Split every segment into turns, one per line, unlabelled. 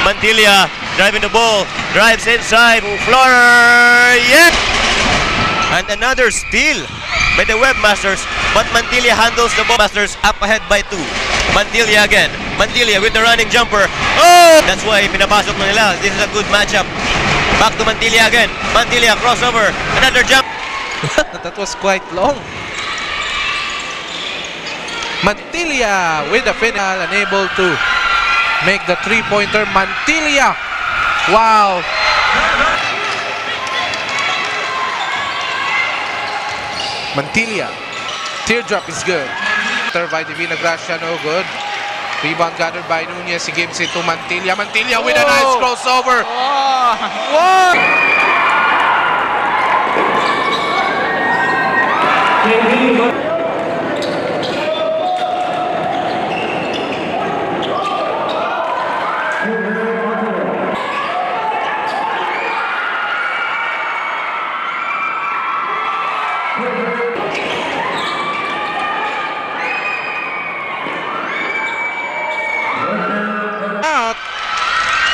Mantilla driving the ball, drives inside, floor, yeah! And another steal by the Webmasters, but Mantilla handles the ball. Masters up ahead by 2. Mantilla again. Mantilla with the running jumper. Oh! That's why pinapasok na nila. This is a good matchup. Back to Mantilla again. Mantilla crossover. Another jump.
That was quite long. Mantilla with the final, unable to make the three-pointer. Mantilla. Wow. Mantilla. Teardrop is good. By Divina Gracia, no good. Rebound gathered by Nunez. He gives it to Mantilla. Mantilla with a nice crossover. Whoa.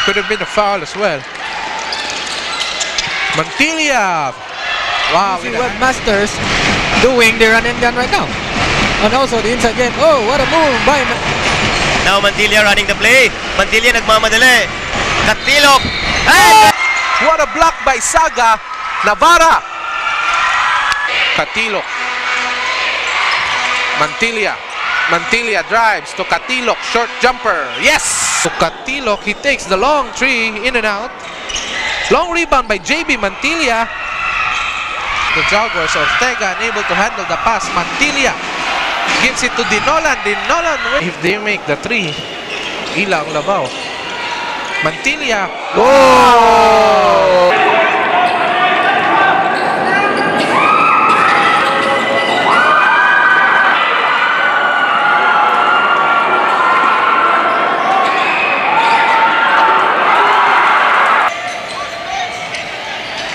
Could have been a foul as well. Mantilla. Wow.
See Webmasters doing the run and gun right now. And also the inside game. Oh, what a move by
Now Mantilla running the play. Mantilla nagmamadali. Katilok. Hey!
What a block by Saga. Navarra. Katilok. Mantilla. Mantilla drives to Katilok. Short jumper. Yes! To Katilok. He takes the long three in and out. Long rebound by JB Mantilla. The Jaguars, Ortega unable to handle the pass. Mantilla gives it to Dinolan. Dinolan. If they make the three, ilang labaw. Mantilla. Whoa!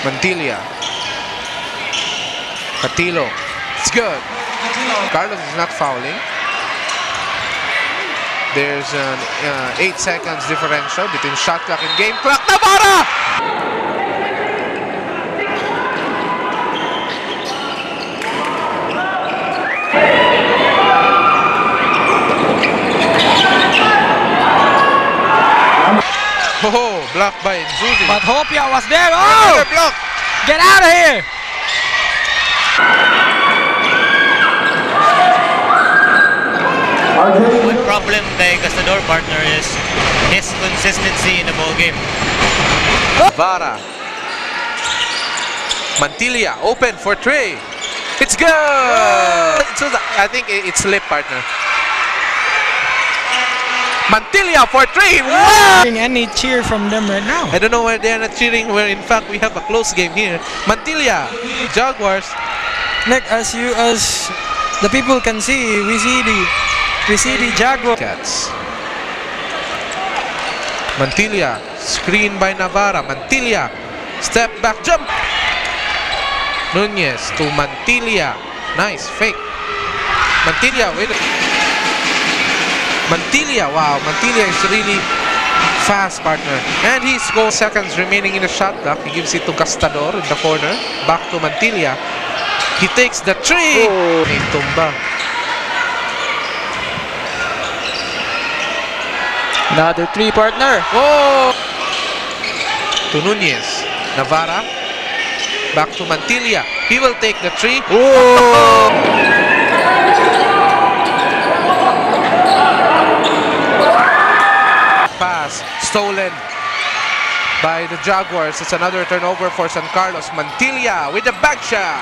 Mantilla. Catilo. It's good. Carlos is not fouling. There's an 8 seconds differential between shot clock and game clock. Navarra! Oh, blocked by Nzuzi.
But Hopia was there.
Another
Oh!
block.
Get out of here!
One problem kay Gastador partner is his consistency in the ball game.
Vara. Mantilla open for three. It's good. So I think it's lip partner. Mantilla for three. Wow!
Any cheer from them right now?
I don't know why they're not cheering. Where in fact we have a close game here. Mantilla, Jaguars.
Like as the people can see, we see the Jaguar.
Cats. Mantilla, screen by Navarra. Mantilla, step back jump. Nunez to Mantilla. Nice fake. Mantilla with Mantilla, wow, Mantilla is really fast, partner. And he scores seconds remaining in the shot clock. He gives it to Gastador in the corner. Back to Mantilla. He takes the three. Oh. May tumba.
Another three, partner.
Oh! To Nunez. Navarra. Back to Mantilla. He will take the three. Oh! Pass stolen by the Jaguars. It's another turnover for San Carlos. Mantilla with the back shot.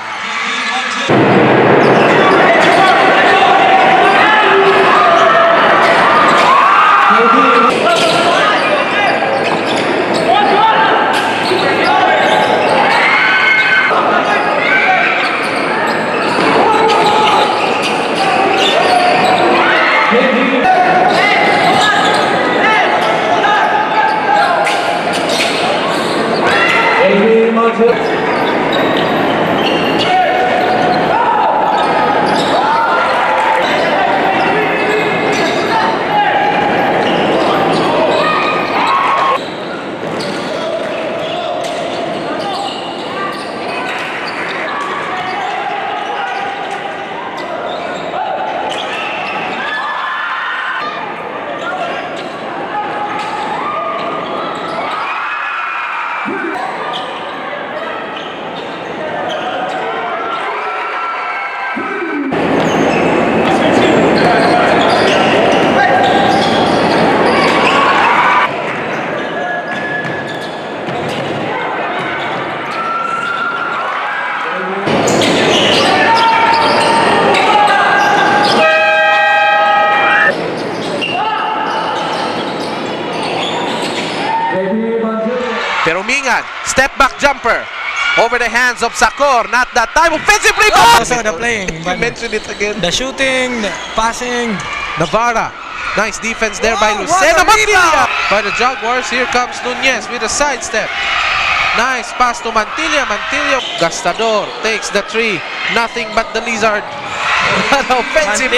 Perumingan, step back jumper. Over the hands of Sakor, not that time. Offensive rebound!
Also the playing,
You
but
mentioned it again.
the shooting, the passing.
Navarra. Nice defense there by
Oh,
Lucena
what a
Mantilla. By the Jaguars, here comes Nunez with a sidestep. Nice pass to Mantilla. Mantilla. Gastador takes the three. Nothing but the lizard. An offensive.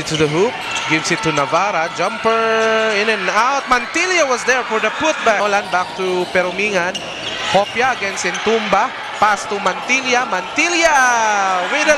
It to the hoop, gives it to Navarra, jumper in and out. Mantilla was there for the putback. Nolan back to Perumingan. Hopia against Intumba. Pass to Mantilla. Mantilla with a...